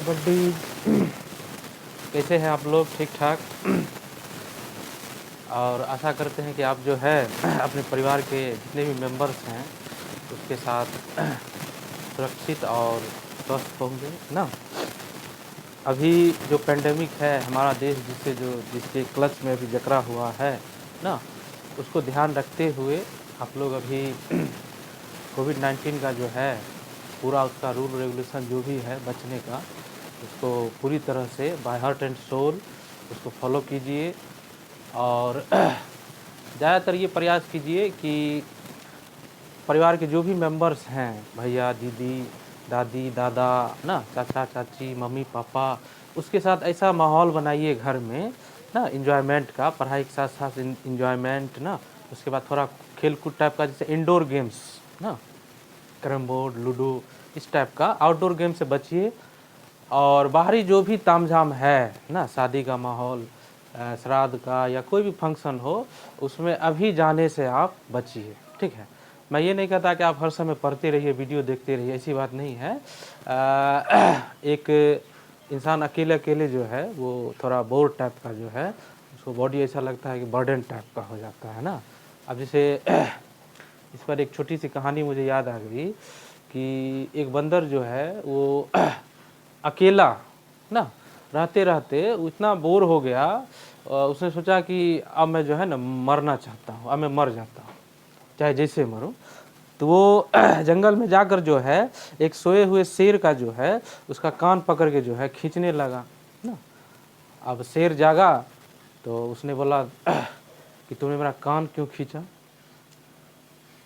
बड्डी कैसे हैं आप लोग? ठीक ठाक। और आशा करते हैं कि आप जो है अपने परिवार के जितने भी मेंबर्स हैं उसके साथ सुरक्षित और स्वस्थ होंगे ना। अभी जो पेंडेमिक है हमारा देश जिसके क्लच में अभी जकड़ा हुआ है ना, उसको ध्यान रखते हुए आप लोग अभी कोविड-19 का जो है पूरा उसका रूल रेगुलेशन जो भी है बचने का, उसको पूरी तरह से बाय हार्ट एंड सोल उसको फॉलो कीजिए। और ज़्यादातर ये प्रयास कीजिए कि परिवार के जो भी मेंबर्स हैं, भैया दीदी दादी दादा ना, चाचा चाची मम्मी पापा, उसके साथ ऐसा माहौल बनाइए घर में ना, इन्जॉयमेंट का, पढ़ाई के साथ साथ इन्जॉयमेंट ना। उसके बाद थोड़ा खेल कूद टाइप का, जैसे इंडोर गेम्स ना, कैरम बोर्ड लूडो, इस टाइप का आउटडोर गेम से बचिए। और बाहरी जो भी तामझाम है ना, शादी का माहौल, श्राद्ध का या कोई भी फंक्शन हो, उसमें अभी जाने से आप बचिए। ठीक है, मैं ये नहीं कहता कि आप हर समय पढ़ते रहिए वीडियो देखते रहिए, ऐसी बात नहीं है। एक इंसान अकेले अकेले जो है वो थोड़ा बोर टाइप का जो है, उसको बॉडी ऐसा लगता है कि बर्डन टाइप का हो जाता है ना। अब जैसे इस पर एक छोटी सी कहानी मुझे याद आ गई कि एक बंदर जो है वो अकेला ना रहते रहते इतना बोर हो गया, उसने सोचा कि अब मैं जो है ना मरना चाहता हूँ, अब मैं मर जाता हूँ चाहे जैसे मरूँ। तो वो जंगल में जाकर जो है एक सोए हुए शेर का जो है उसका कान पकड़ के जो है खींचने लगा ना। अब शेर जागा तो उसने बोला कि तुमने मेरा कान क्यों खींचा?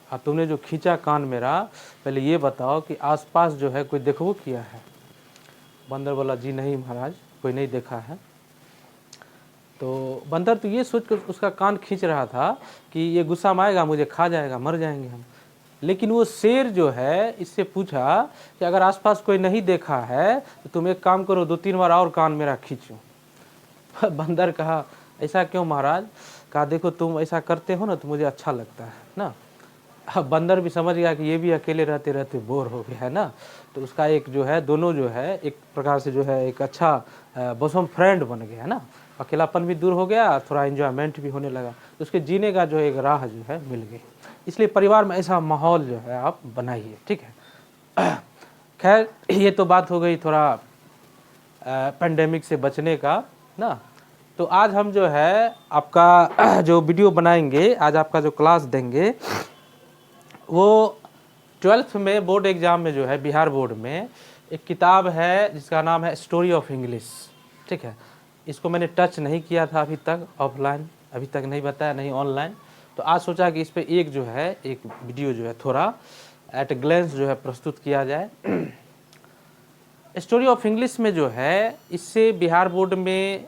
अब तुमने जो खींचा कान मेरा, पहले ये बताओ कि आसपास जो है कोई देखो किया है? बंदर बोला जी नहीं महाराज, कोई नहीं देखा है। तो बंदर तो ये सोच कर उसका कान खींच रहा था कि ये गुस्सा में आएगा, मुझे खा जाएगा, मर जाएंगे हम। लेकिन वो शेर जो है इससे पूछा कि अगर आसपास कोई नहीं देखा है तो तुम एक काम करो, 2-3 बार और कान मेरा खींचो। बंदर कहा ऐसा क्यों महाराज? कहा देखो तुम ऐसा करते हो ना तो मुझे अच्छा लगता है ना। अब बंदर भी समझ गया कि ये भी अकेले रहते रहते बोर हो गया है ना, तो उसका एक जो है दोनों जो है एक प्रकार से जो है एक अच्छा बोसम फ्रेंड बन गया है ना। अकेलापन भी दूर हो गया, थोड़ा एंजॉयमेंट भी होने लगा, तो उसके जीने का जो एक राह जो है मिल गई। इसलिए परिवार में ऐसा माहौल जो है आप बनाइए। ठीक है। खैर ये तो बात हो गई थोड़ा पेंडेमिक से बचने का ना। तो आज हम जो है आपका जो वीडियो बनाएंगे, आज आपका जो क्लास देंगे, वो 12th में बोर्ड एग्ज़ाम में जो है बिहार बोर्ड में एक किताब है जिसका नाम है स्टोरी ऑफ इंग्लिश। ठीक है, इसको मैंने टच नहीं किया था अभी तक, ऑफलाइन अभी तक नहीं बताया, नहीं ऑनलाइन। तो आज सोचा कि इस पे एक जो है एक वीडियो जो है थोड़ा एट ग्लेंस जो है प्रस्तुत किया जाए। स्टोरी ऑफ इंग्लिश में जो है इससे बिहार बोर्ड में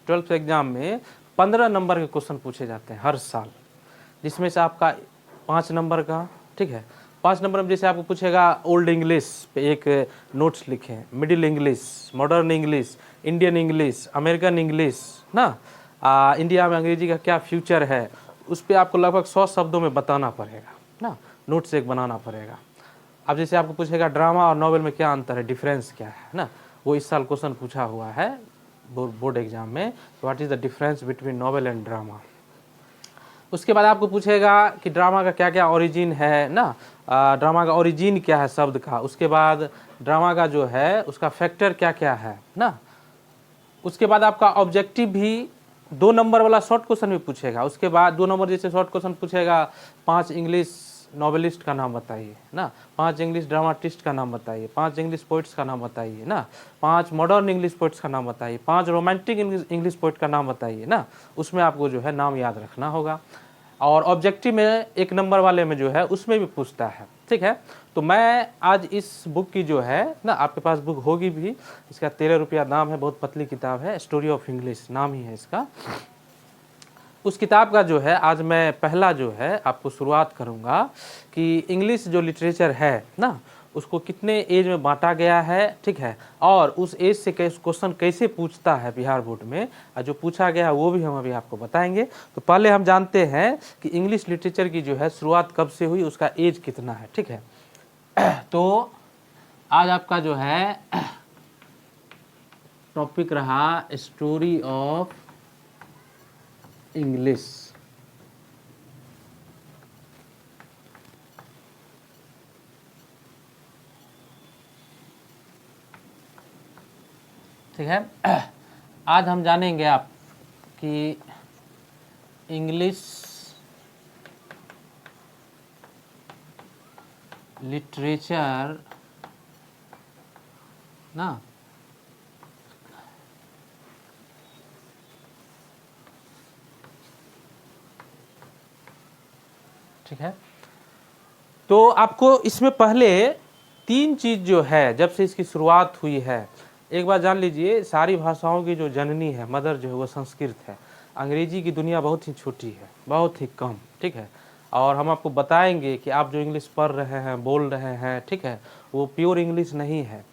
12th एग्ज़ाम में 15 नंबर के क्वेश्चन पूछे जाते हैं हर साल, जिसमें से आपका 5 नंबर का, ठीक है, 5 नंबर में जैसे आपको पूछेगा ओल्ड इंग्लिश पे एक नोट्स लिखें, middle English, modern English, Indian English, American English ना, इंडिया में अंग्रेजी का क्या फ्यूचर है, उस पर आपको लगभग 100 शब्दों में बताना पड़ेगा ना, नोट्स एक बनाना पड़ेगा। अब जैसे आपको पूछेगा ड्रामा और नॉवेल में क्या अंतर है, डिफरेंस क्या है ना, वो इस साल क्वेश्चन पूछा हुआ है बोर्ड एग्जाम में, what is the difference between novel and drama. उसके बाद आपको पूछेगा कि ड्रामा का क्या क्या ओरिजिन है ना, ड्रामा का ओरिजिन क्या है शब्द का। उसके बाद ड्रामा का जो है उसका फैक्टर क्या क्या है ना। उसके बाद आपका ऑब्जेक्टिव भी 2 नंबर वाला शॉर्ट क्वेश्चन भी पूछेगा। उसके बाद 2 नंबर जैसे शॉर्ट क्वेश्चन पूछेगा, 5 इंग्लिश नॉवेलिस्ट का नाम बताइए ना, 5 इंग्लिश ड्रामाटिस्ट का नाम बताइए, 5 इंग्लिश पोइट्स का नाम बताइए ना, 5 मॉडर्न इंग्लिश पोइट्स का नाम बताइए, 5 रोमांटिक इंग्लिश पोइट का नाम बताइए ना। उसमें आपको जो है नाम याद रखना होगा। और ऑब्जेक्टिव में 1 नंबर वाले में जो है उसमें भी पूछता है। ठीक है, तो मैं आज इस बुक की जो है ना, आपके पास बुक होगी भी, इसका 13 रुपया दाम है, बहुत पतली किताब है, स्टोरी ऑफ इंग्लिश नाम ही है इसका। उस किताब का जो है आज मैं पहला जो है आपको शुरुआत करूंगा कि इंग्लिश जो लिटरेचर है ना, उसको कितने एज में बांटा गया है। ठीक है, और उस एज से क्वेश्चन कैसे पूछता है बिहार बोर्ड में, और जो पूछा गया वो भी हम अभी आपको बताएंगे। तो पहले हम जानते हैं कि इंग्लिश लिटरेचर की जो है शुरुआत कब से हुई, उसका एज कितना है। ठीक है, तो आज आपका जो है टॉपिक रहा स्टोरी ऑफ इंग्लिश। ठीक है, आज हम जानेंगे आप कि इंग्लिश लिटरेचर ना ठीक है। तो आपको इसमें पहले 3 चीज़ जो है, जब से इसकी शुरुआत हुई है, एक बार जान लीजिए, सारी भाषाओं की जो जननी है, मदर जो है, वो संस्कृत है। अंग्रेजी की दुनिया बहुत ही छोटी है, बहुत ही कम। ठीक है, और हम आपको बताएंगे कि आप जो इंग्लिश पढ़ रहे हैं, बोल रहे हैं, ठीक है, वो प्योर इंग्लिश नहीं है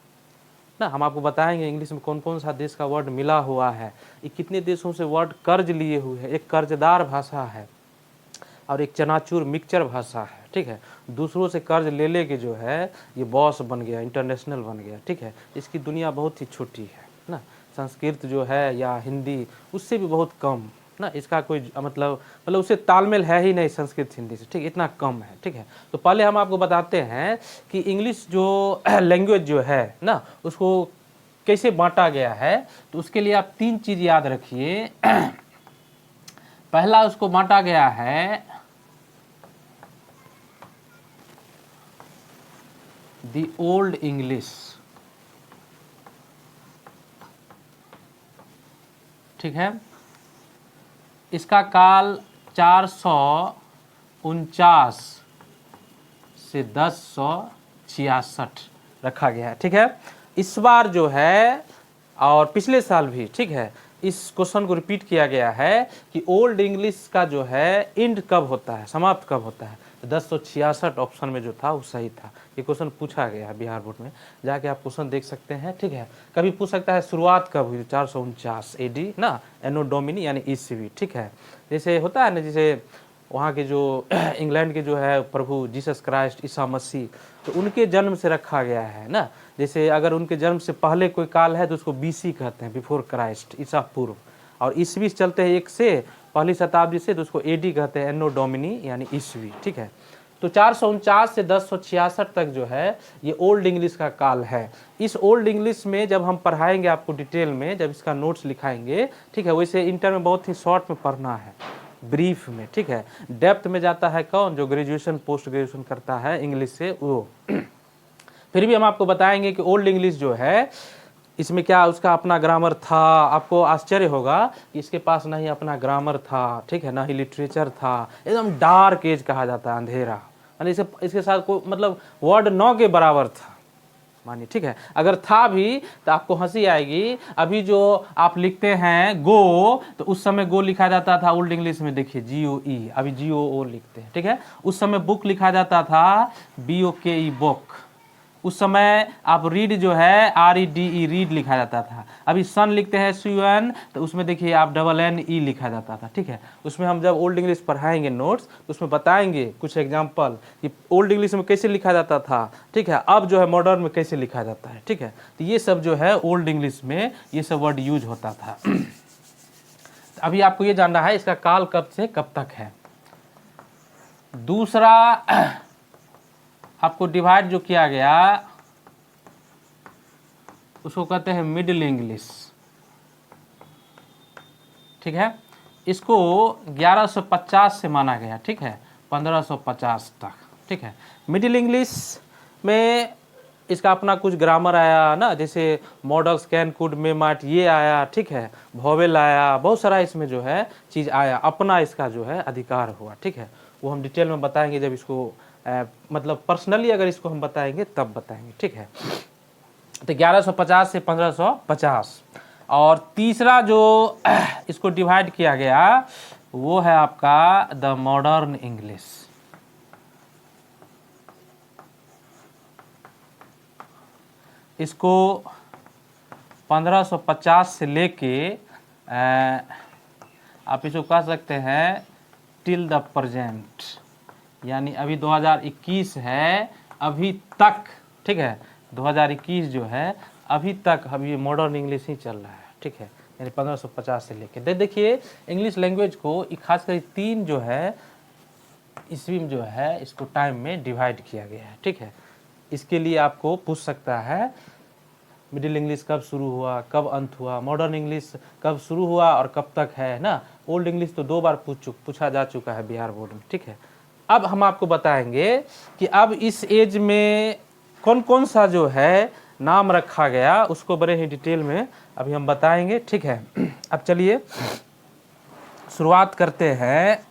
ना। हम आपको बताएंगे इंग्लिश में कौन कौन सा देश का वर्ड मिला हुआ है, ये कितने देशों से वर्ड कर्ज लिए हुए हैं। एक कर्जदार भाषा है और एक चनाचूर मिक्सचर भाषा है। ठीक है, दूसरों से कर्ज ले ले के जो है ये बॉस बन गया, इंटरनेशनल बन गया। ठीक है, इसकी दुनिया बहुत ही छोटी है ना। संस्कृत जो है या हिंदी उससे भी बहुत कम ना, इसका कोई मतलब उससे तालमेल है ही नहीं संस्कृत हिंदी से। ठीक, इतना कम है। ठीक है, तो पहले हम आपको बताते हैं कि इंग्लिश जो लैंग्वेज जो है ना, उसको कैसे बांटा गया है। तो उसके लिए आप 3 चीज़ याद रखिए। पहला उसको बांटा गया है द ओल्ड इंग्लिश। ठीक है, इसका काल 449 से 1066 रखा गया है। ठीक है, इस बार जो है और पिछले साल भी, ठीक है, इस क्वेश्चन को रिपीट किया गया है कि ओल्ड इंग्लिश का जो है एंड कब होता है, समाप्त कब होता है। 1066 ऑप्शन में जो था वो सही था। ये क्वेश्चन पूछा गया है बिहार बोर्ड में, जाके आप क्वेश्चन देख सकते हैं। ठीक है, कभी पूछ सकता है शुरुआत कब हुई, 449 AD ना, एनो डोमिनी यानी ईस्वी। ठीक है, जैसे होता है ना, जैसे वहाँ के जो इंग्लैंड के जो है प्रभु जीसस क्राइस्ट ईसा मसीह, तो उनके जन्म से रखा गया है ना। जैसे अगर उनके जन्म से पहले कोई काल है तो उसको BC कहते हैं, बिफोर क्राइस्ट, ईसा पूर्व। और ईस्वी चलते हैं 1 से पहली शताब्दी से, तो उसको AD कहते हैं, एनो डोमिनी यानी ईस्वी। ठीक है, तो 449 से 1066 तक जो है ये ओल्ड इंग्लिश का काल है। इस ओल्ड इंग्लिश में जब हम पढ़ाएंगे आपको डिटेल में, जब इसका नोट्स लिखाएंगे, ठीक है, वैसे इंटर में बहुत ही शॉर्ट में पढ़ना है, ब्रीफ में। ठीक है, डेप्थ में जाता है कौन, जो ग्रेजुएशन पोस्ट ग्रेजुएशन करता है इंग्लिश से, वो। फिर भी हम आपको बताएंगे कि ओल्ड इंग्लिश जो है, इसमें क्या उसका अपना ग्रामर था। आपको आश्चर्य होगा कि इसके पास ना ही अपना ग्रामर था, ठीक है, ना ही लिटरेचर था। एकदम डार्क एज कहा जाता है, अंधेरा, यानी इसके साथ कोई मतलब वर्ड 9 के बराबर था मानिए। ठीक है, अगर था भी तो आपको हंसी आएगी। अभी जो आप लिखते हैं गो, तो उस समय गो लिखा जाता था ओल्ड इंग्लिश में, देखिए GOE, अभी GOO लिखते हैं। ठीक है, उस समय बुक लिखा जाता था BOKE, बुक। उस समय आप रीड जो है REDE, रीड लिखा जाता था। अभी सन लिखते हैं SUN, तो उसमें देखिए आप NNE लिखा जाता था। ठीक है, उसमें हम जब ओल्ड इंग्लिश पढ़ाएंगे नोट्स, तो उसमें बताएंगे कुछ एग्जांपल कि ओल्ड इंग्लिश में कैसे लिखा जाता था। ठीक है, अब जो है मॉडर्न में कैसे लिखा जाता है। ठीक है, तो ये सब जो है ओल्ड इंग्लिश में ये सब वर्ड यूज होता था। तो अभी आपको ये जानना है इसका काल कब से कब तक है। दूसरा आपको डिवाइड जो किया गया उसको कहते हैं मिडिल इंग्लिश। ठीक है, इसको 1150 से माना गया। ठीक है, 1550 तक। ठीक है, मिडिल इंग्लिश में इसका अपना कुछ ग्रामर आया ना, जैसे models, can, could, may, might, ये आया। ठीक है, वॉवेल आया, बहुत सारा इसमें जो है चीज़ आया, अपना इसका जो है अधिकार हुआ। ठीक है, वो हम डिटेल में बताएंगे जब इसको मतलब पर्सनली अगर इसको हम बताएंगे तब बताएंगे। ठीक है, तो 1150 से 1550। और तीसरा जो इसको डिवाइड किया गया वो है आपका द मॉडर्न इंग्लिश। इसको 1550 से लेके आप इसको कह सकते हैं टिल द प्रेजेंट, यानी अभी 2021 है, अभी तक। ठीक है, 2021 जो है अभी तक अभी मॉडर्न इंग्लिश ही चल रहा है, ठीक है, यानी 1550 से लेके देखिए इंग्लिश लैंग्वेज को खासकर 3 जो है ईस्वी में जो है इसको टाइम में डिवाइड किया गया है, ठीक है। इसके लिए आपको पूछ सकता है मिडिल इंग्लिश कब शुरू हुआ, कब अंत हुआ, मॉडर्न इंग्लिश कब शुरू हुआ और कब तक है ना। ओल्ड इंग्लिश तो 2 बार पूछा जा चुका है बिहार बोर्ड में, ठीक है। अब हम आपको बताएंगे कि अब इस एज में कौन कौन सा जो है नाम रखा गया, उसको बड़े ही डिटेल में अभी हम बताएंगे, ठीक है। अब चलिए शुरुआत करते हैं।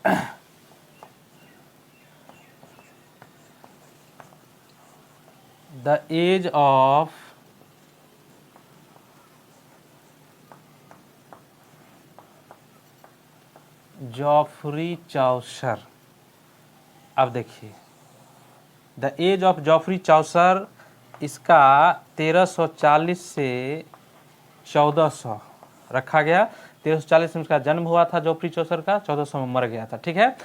द एज ऑफ जॉफरी चौसर। अब देखिए द एज ऑफ जॉफरी चौसर, इसका 1340 से 1400 रखा गया। 1340 में उसका जन्म हुआ था जॉफरी चौसर का, 1400 में मर गया था, ठीक है।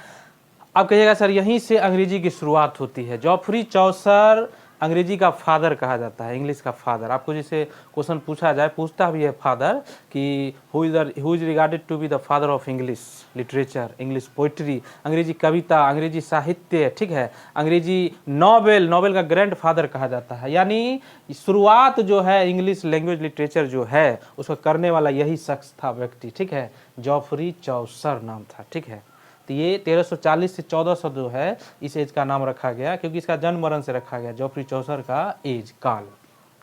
अब कहिएगा सर यहीं से अंग्रेजी की शुरुआत होती है। जॉफरी चौसर अंग्रेजी का फादर कहा जाता है, इंग्लिश का फादर। आपको जैसे क्वेश्चन पूछा जाए, पूछता भी है फादर कि who is regarded to be the father of English literature, English poetry, अंग्रेजी कविता, अंग्रेजी साहित्य, ठीक है, अंग्रेजी नॉवेल, नॉवेल का ग्रैंड फादर कहा जाता है। यानी शुरुआत जो है इंग्लिश लैंग्वेज लिटरेचर जो है उसको करने वाला यही शख्स था, व्यक्ति, ठीक है, जॉफरी चौसर नाम था, ठीक है। तो ये 1340 से 1400 जो है इस एज का नाम रखा गया, क्योंकि इसका जन्म मरण से रखा गया जॉफरी चौसर का एज काल,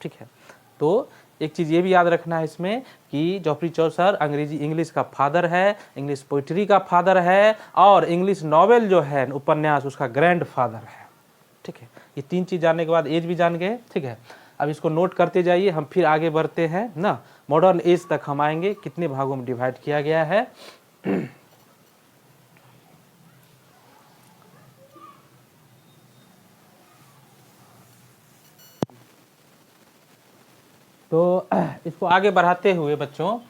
ठीक है। तो एक चीज़ ये भी याद रखना है इसमें कि जॉफरी चौसर अंग्रेजी इंग्लिश का फादर है, इंग्लिश पोइट्री का फादर है, और इंग्लिश नॉवेल जो है उपन्यास उसका ग्रैंड फादर है, ठीक है। ये 3 चीज़ जानने के बाद एज भी जान गए, ठीक है। अब इसको नोट करते जाइए, हम फिर आगे बढ़ते हैं ना, मॉडर्न एज तक हम आएंगे, कितने भागों में डिवाइड किया गया है। तो इसको आगे बढ़ाते हुए बच्चों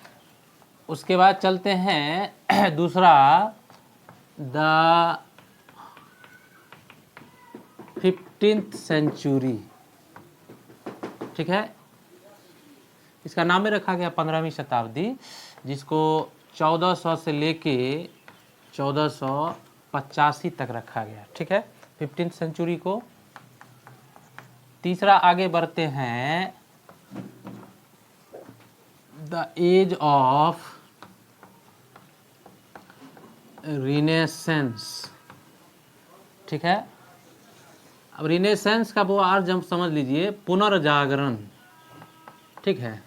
उसके बाद चलते हैं दूसरा, द 15th सेंचुरी, ठीक है। इसका नाम ही रखा गया 15वीं शताब्दी, जिसको 1400 से लेके 1485 तक रखा गया, ठीक है, 15th सेंचुरी को। तीसरा आगे बढ़ते हैं, द एज ऑफ रिनेसेंस, ठीक है। अब रिनेसेंस का वो अर्थ हम समझ लीजिए, पुनर्जागरण, ठीक है,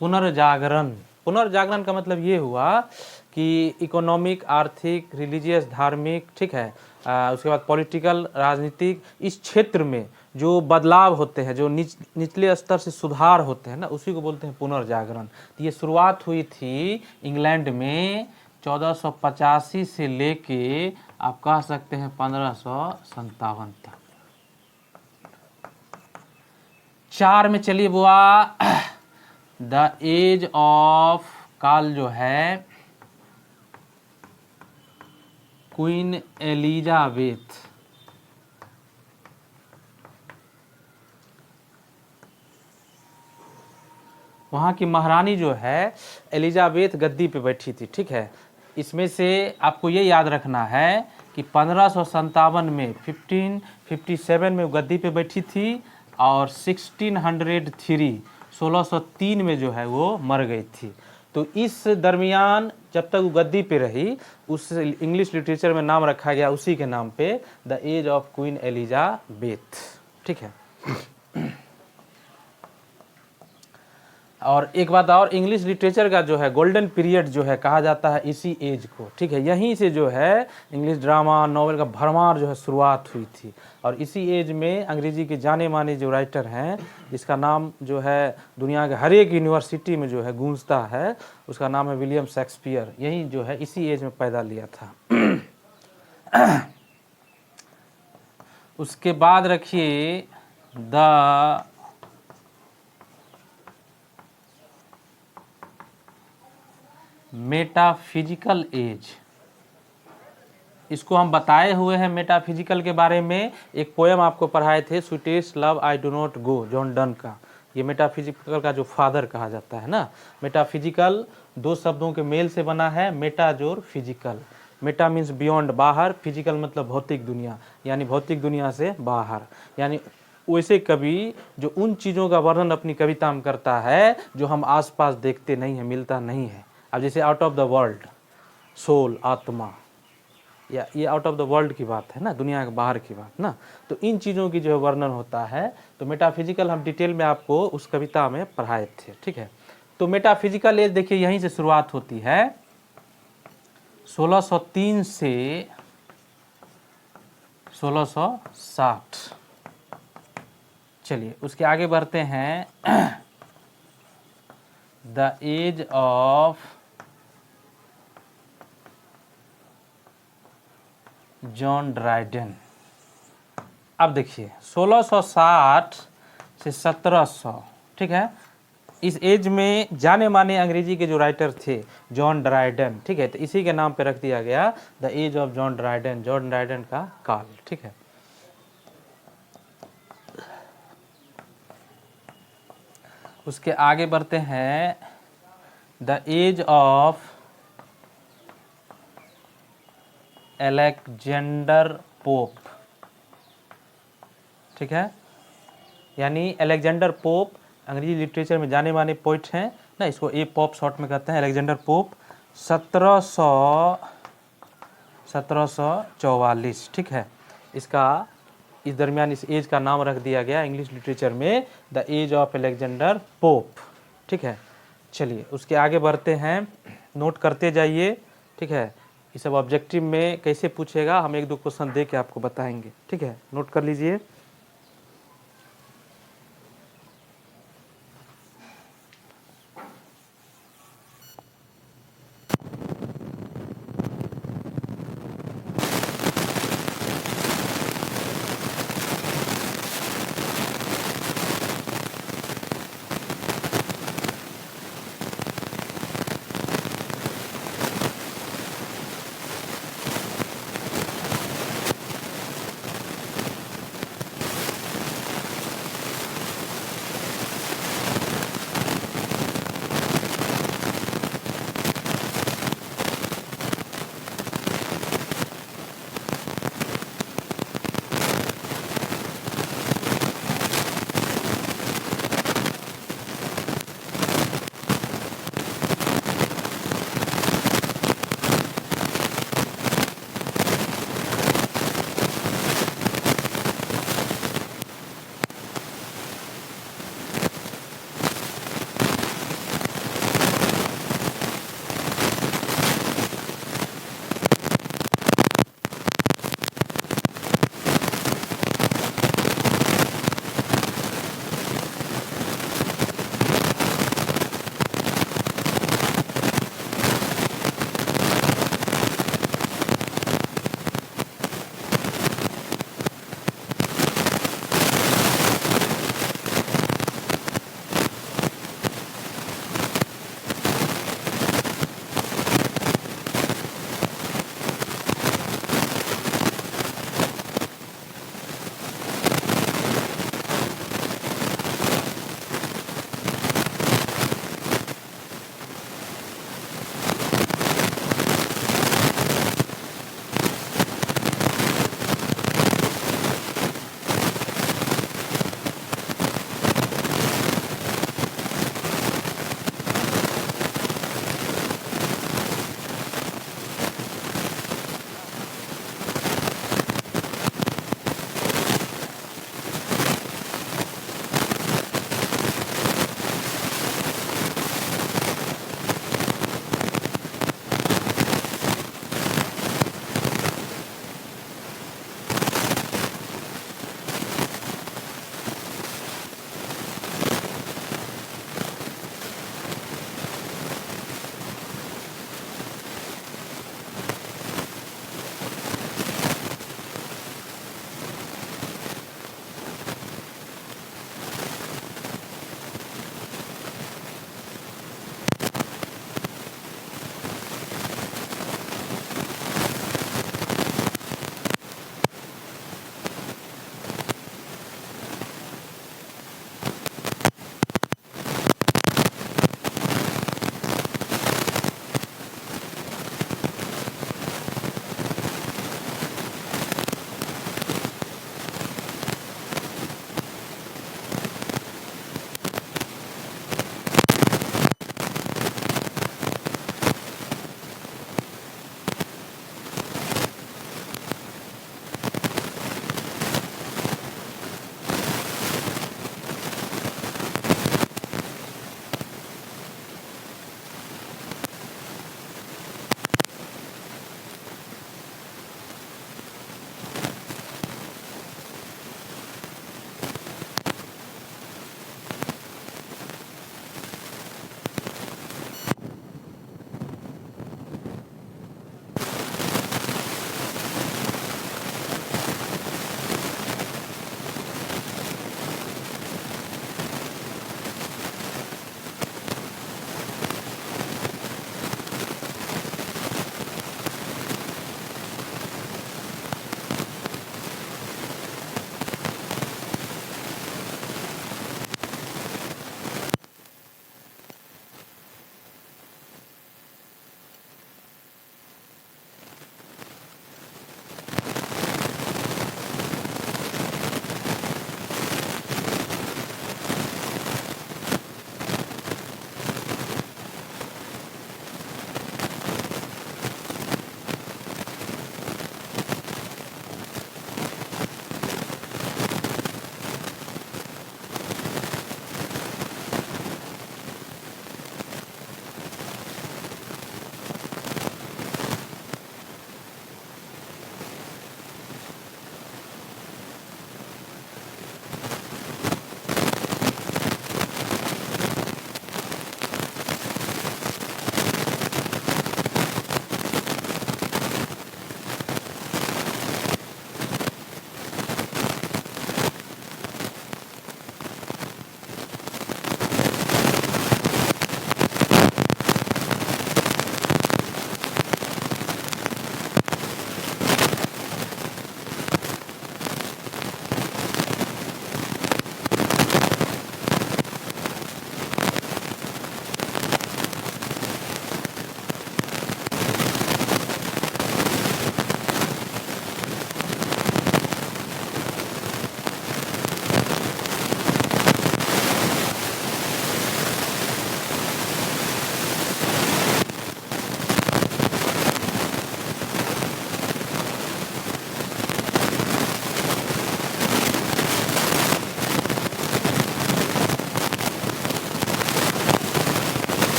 पुनर्जागरण। पुनर्जागरण का मतलब ये हुआ कि इकोनॉमिक, आर्थिक, रिलीजियस, धार्मिक, ठीक है, उसके बाद पॉलिटिकल, राजनीतिक, इस क्षेत्र में जो बदलाव होते हैं, जो निचले स्तर से सुधार होते हैं ना, उसी को बोलते हैं पुनर्जागरण। तो ये शुरुआत हुई थी इंग्लैंड में 1485 से लेके आप कह सकते हैं 1557 तक। 4 में चलिए बुआ, द एज ऑफ काल जो है क्वीन एलिजाबेथ, वहाँ की महारानी जो है एलिजाबेथ गद्दी पे बैठी थी, ठीक है। इसमें से आपको ये याद रखना है कि 1557 में 1557 में वो गद्दी पे बैठी थी, और 1603 में जो है वो मर गई थी। तो इस दरमियान जब तक वो गद्दी पे रही, उस इंग्लिश लिटरेचर में नाम रखा गया उसी के नाम पे, the age of Queen Elizabeth, ठीक है। और एक बात और, इंग्लिश लिटरेचर का जो है गोल्डन पीरियड जो है कहा जाता है इसी एज को, ठीक है। यहीं से जो है इंग्लिश ड्रामा, नॉवेल का भरमार जो है शुरुआत हुई थी, और इसी एज में अंग्रेजी के जाने माने जो राइटर हैं, जिसका नाम जो है दुनिया के हर एक यूनिवर्सिटी में जो है गूंजता है, उसका नाम है विलियम शेक्सपियर। यही जो है इसी एज में पैदा लिया था। उसके बाद रखिए द मेटाफिजिकल एज। इसको हम बताए हुए हैं मेटाफिजिकल के बारे में। एक पोएम आपको पढ़ाए थे, sweetest love I do not go, John Donne का। ये मेटाफिजिकल का जो फादर कहा जाता है ना। मेटाफिजिकल दो शब्दों के मेल से बना है, मेटा जोर फिजिकल। मेटा मीन्स बियॉन्ड, बाहर, फिजिकल मतलब भौतिक दुनिया, यानी भौतिक दुनिया से बाहर। यानी वैसे कवि जो उन चीज़ों का वर्णन अपनी कविता में करता है जो हम आसपास देखते नहीं हैं, मिलता नहीं है। अब जैसे out of the world, soul, आत्मा, या ये आउट ऑफ द वर्ल्ड की बात है ना, दुनिया के बाहर की बात ना। तो इन चीज़ों की जो है वर्णन होता है। तो मेटाफिजिकल हम डिटेल में आपको उस कविता में पढ़ाए थे, ठीक है। तो मेटाफिजिकल एज देखिए यहीं से शुरुआत होती है, 1603 से 1660। चलिए उसके आगे बढ़ते हैं। The age of John Dryden. अब देखिए 1660 से 1700, ठीक है। इस एज में जाने माने अंग्रेजी के जो राइटर थे जॉन ड्राइडन, ठीक है, तो इसी के नाम पे रख दिया गया the age of John Dryden, John Dryden का काल, ठीक है। उसके आगे बढ़ते हैं, the age of Alexander Pope, ठीक है। यानी अलेक्जेंडर पोप अंग्रेजी लिटरेचर में जाने माने पोइट हैं ना, इसको ए पॉप शॉर्ट में कहते हैं, अलेक्जेंडर पोप। 1744, ठीक है। इसका इस दरमियान इस एज का नाम रख दिया गया इंग्लिश लिटरेचर में the age of Alexander Pope, ठीक है। चलिए उसके आगे बढ़ते हैं, नोट करते जाइए, ठीक है। ये सब ऑब्जेक्टिव में कैसे पूछेगा, हम एक दो क्वेश्चन दे के आपको बताएंगे, ठीक है, नोट कर लीजिए।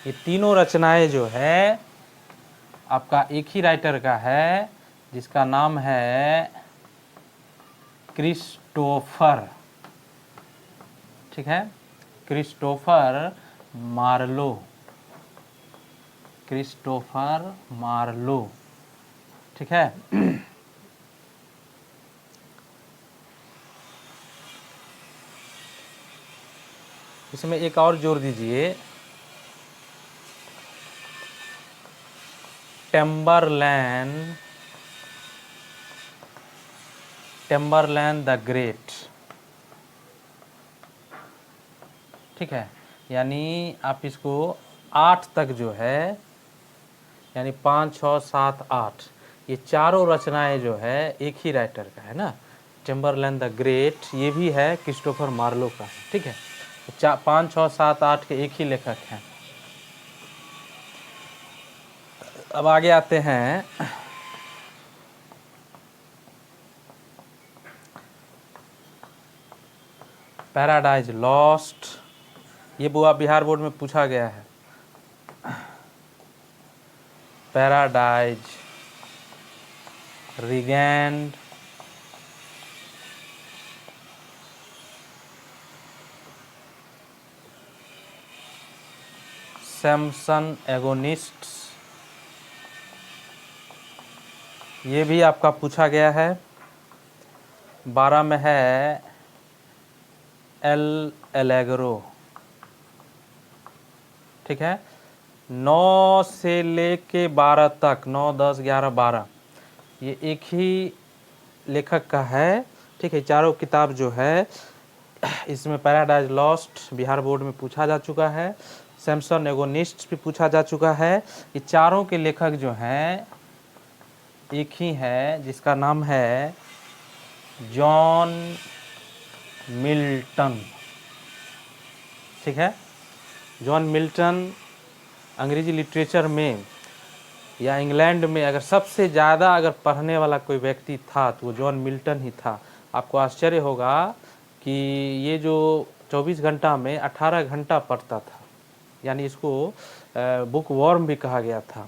ये तीनों रचनाएं जो है आपका एक ही राइटर का है, जिसका नाम है क्रिस्टोफर। ठीक है, क्रिस्टोफर मार्लो, क्रिस्टोफर मार्लो। ठीक है। इसमें एक और जोड़ दीजिए, टेम्बरलैन, टेम्बरलैन द ग्रेट। ठीक है, यानी आप इसको 8 तक जो है, यानी 5, 6, 7, 8, ये चारों रचनाएं जो है एक ही राइटर का है ना। टेम्बरलैन द ग्रेट ये भी है क्रिस्टोफर मार्लो का है। ठीक है, 5, 6, 7, 8 के एक ही लेखक हैं। अब आगे आते हैं, पैराडाइज लॉस्ट, ये बुआ बिहार बोर्ड में पूछा गया है। पैराडाइज रिगेंड, सैमसन एगोनिस्ट्स, ये भी आपका पूछा गया है। 12 में है एल एलेग्रो। ठीक है, 9 से लेके 12 तक, 9, 10, 11, 12 ये एक ही लेखक का है। ठीक है, चारों किताब जो है, इसमें पैराडाइज लॉस्ट बिहार बोर्ड में पूछा जा चुका है, सैमसन एगोनिस्ट भी पूछा जा चुका है। ये चारों के लेखक जो हैं एक ही है, जिसका नाम है जॉन मिल्टन। ठीक है, जॉन मिल्टन अंग्रेजी लिटरेचर में या इंग्लैंड में अगर सबसे ज़्यादा अगर पढ़ने वाला कोई व्यक्ति था तो वो जॉन मिल्टन ही था। आपको आश्चर्य होगा कि ये जो 24 घंटा में 18 घंटा पढ़ता था, यानी इसको बुक वॉर्म भी कहा गया था।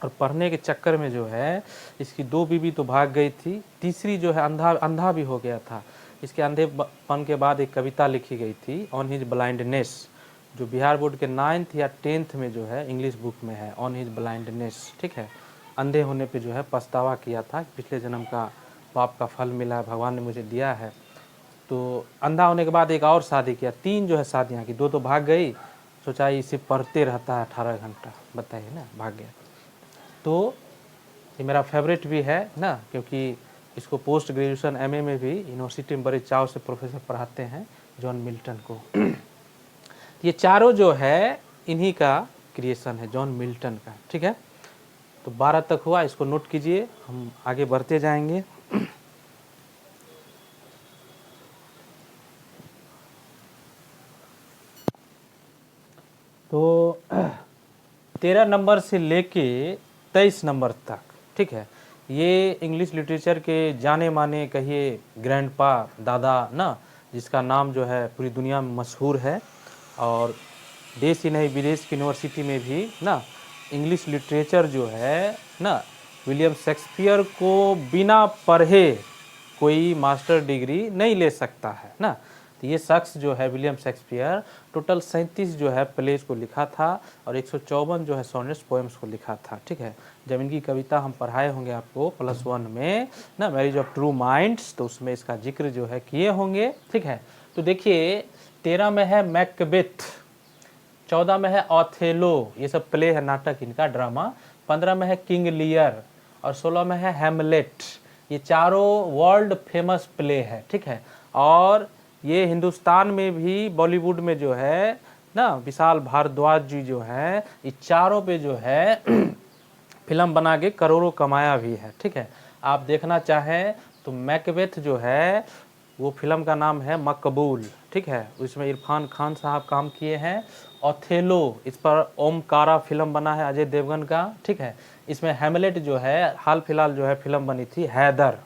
और पढ़ने के चक्कर में जो है इसकी 2 बीवी तो भाग गई थी, तीसरी जो है अंधा भी हो गया था। इसके अंधेपन के बाद एक कविता लिखी गई थी ऑन हिज ब्लाइंडनेस, जो बिहार बोर्ड के 9th या 10th में जो है इंग्लिश बुक में है, ऑन हिज ब्लाइंडनेस। ठीक है, अंधे होने पे जो है पछतावा किया था, पिछले जन्म का पाप का फल मिला है, भगवान ने मुझे दिया है। तो अंधा होने के बाद एक और शादी किया, 3 जो है शादियाँ की, 2 तो भाग गई, सोचा इसे पढ़ते रहता है 18 घंटा, बताइए ना, भाग गया। तो ये मेरा फेवरेट भी है ना, क्योंकि इसको पोस्ट ग्रेजुएशन एमए में भी यूनिवर्सिटी में बड़े चाव से प्रोफेसर पढ़ाते हैं जॉन मिल्टन को। ये चारों जो है इन्हीं का क्रिएशन है, जॉन मिल्टन का। ठीक है, तो 12 तक हुआ, इसको नोट कीजिए, हम आगे बढ़ते जाएंगे। तो 13 नंबर से लेके 23 नंबर तक, ठीक है, ये इंग्लिश लिटरेचर के जाने माने कहिए ग्रैंडपा, दादा ना, जिसका नाम जो है पूरी दुनिया में मशहूर है, और देश ही नहीं विदेश की यूनिवर्सिटी में भी ना इंग्लिश लिटरेचर जो है ना, विलियम शेक्सपियर को बिना पढ़े कोई मास्टर डिग्री नहीं ले सकता है ना। तो ये शख्स जो है विलियम शेक्सपियर टोटल 37 जो है प्लेज को लिखा था और 154 जो है सोनेट्स पोएम्स को लिखा था। ठीक है, जब इनकी कविता हम पढ़ाए होंगे आपको +1 में ना, मैरिज ऑफ ट्रू माइंड्स, तो उसमें इसका जिक्र जो है किए होंगे। ठीक है, तो देखिए 13 में है मैकबेथ, 14 में है ऑथेलो, ये सब प्ले है, नाटक इनका, ड्रामा। 15 में है किंग लियर और 16 में है हैमलेट। ये चारों वर्ल्ड फेमस प्ले है। ठीक है, और ये हिंदुस्तान में भी बॉलीवुड में जो है ना, विशाल भारद्वाज जी जो है, ये चारों पे जो है फिल्म बना के करोड़ों कमाया भी है। ठीक है, आप देखना चाहें तो मैकबेथ जो है वो फिल्म का नाम है मकबूल। ठीक है, उसमें इरफान खान साहब काम किए हैं। ऑथेलो, इस पर ओमकारा फिल्म बना है अजय देवगन का। ठीक है, इसमें हैमलेट जो है हाल फिलहाल जो है फिल्म बनी थी हैदर,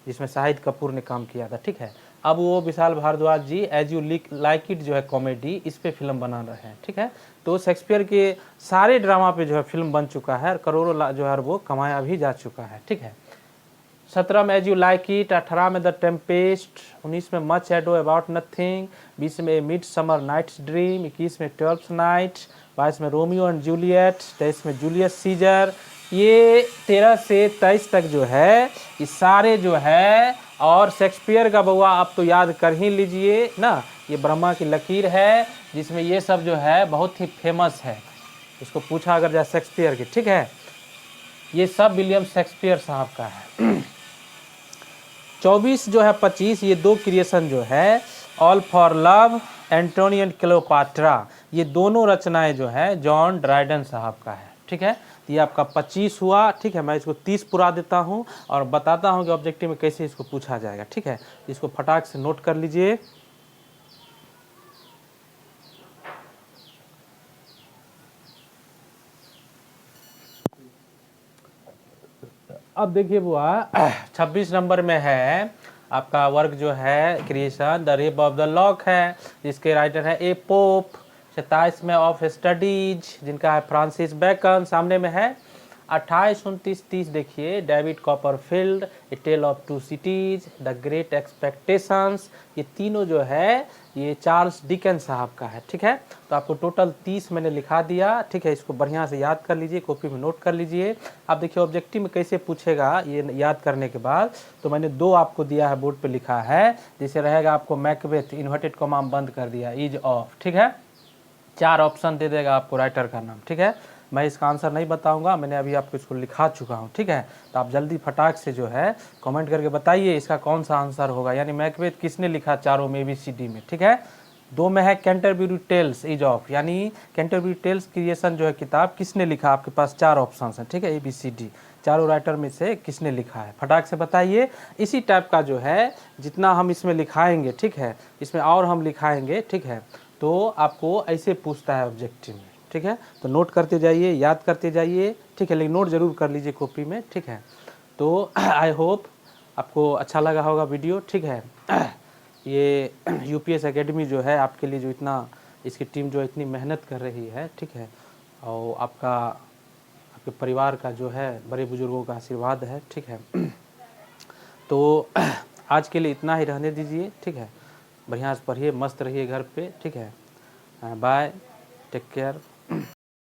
जिसमें शाहिद कपूर ने काम किया था। ठीक है, अब वो विशाल भारद्वाज जी एज यू लाइक इट जो है कॉमेडी, इस पे फिल्म बना रहे हैं, ठीक है। तो शेक्सपियर के सारे ड्रामा पे जो है फिल्म बन चुका है, करोड़ों जो है वो कमाया भी जा चुका है, ठीक है। 17 में एज यू लाइक इट, 18 में द टेम्पेस्ट, 19 में मच एडो अबाउट नथिंग, 20 में मिड समर नाइट्स ड्रीम, 21 में 12th नाइट, 22 में रोमियो एंड जूलियट, 23 में जूलियस सीजर। ये 13 से 23 तक जो है ये सारे जो है, और शेक्सपियर का बउआ आप तो याद कर ही लीजिए ना, ये ब्रह्मा की लकीर है जिसमें ये सब जो है बहुत ही फेमस है। इसको पूछा अगर जाए शेक्सपियर की, ठीक है, ये सब विलियम शेक्सपियर साहब का है। 24 जो है 25, ये दो क्रिएशन जो है, all for love, Antony and Cleopatra, ये दोनों रचनाएं जो है जॉन ड्राइडन साहब का है, ठीक है। तो ये आपका 25 हुआ, ठीक है। मैं इसको 30 पुरा देता हूँ और बताता हूँ कि ऑब्जेक्टिव में कैसे इसको पूछा जाएगा, ठीक है। इसको फटाक से नोट कर लीजिए। अब देखिए बुआ, 26 नंबर में है आपका वर्क जो है creation the rape of the lock है, जिसके राइटर है ए पोप। 27 में ऑफ स्टडीज, जिनका है फ्रांसिस बेकन। सामने में है 28, 29, 30 देखिए, David Copperfield, a tale of two cities, the great expectations, ये तीनों जो है ये चार्ल्स डिकेंस साहब का है, ठीक है। तो आपको टोटल 30 मैंने लिखा दिया, ठीक है। इसको बढ़िया से याद कर लीजिए, कॉपी में नोट कर लीजिए। अब देखिए ऑब्जेक्टिव में कैसे पूछेगा ये याद करने के बाद, तो मैंने 2 आपको दिया है, बोर्ड पे लिखा है, जैसे रहेगा आपको मैकबेथ, इन्वर्टेड कॉमा बंद कर दिया, इज ऑफ, ठीक है। 4 ऑप्शन दे देगा आपको राइटर का नाम, ठीक है। मैं इसका आंसर नहीं बताऊंगा, मैंने अभी आपको इसको लिखा चुका हूँ, ठीक है। तो आप जल्दी फटाक से जो है कमेंट करके बताइए इसका कौन सा आंसर होगा, यानी मैकबेथ किसने लिखा चारों में ABCD में, ठीक है। 2 में है कैंटरबरी टेल्स इज ऑफ, यानी कैंटरबरी टेल्स क्रिएशन जो है किताब किसने लिखा, आपके पास 4 ऑप्शन हैं, ठीक है, ABCD, चारों राइटर में से किसने लिखा है, फटाक से बताइए। इसी टाइप का जो है जितना हम इसमें लिखाएंगे, ठीक है, इसमें और हम लिखाएंगे, ठीक है, तो आपको ऐसे पूछता है ऑब्जेक्टिव में, ठीक है। तो नोट करते जाइए, याद करते जाइए, ठीक है, लेकिन नोट जरूर कर लीजिए कॉपी में, ठीक है। तो आई होप आपको अच्छा लगा होगा वीडियो, ठीक है। ये UPS एकेडमी जो है आपके लिए जो इतना, इसकी टीम जो इतनी मेहनत कर रही है, ठीक है, और आपके परिवार का जो है, बड़े बुजुर्गों का आशीर्वाद है, ठीक है। तो आज के लिए इतना ही रहने दीजिए, ठीक है। बढ़िया से पढ़िए, मस्त रहिए घर पे, ठीक है। Bye, take care.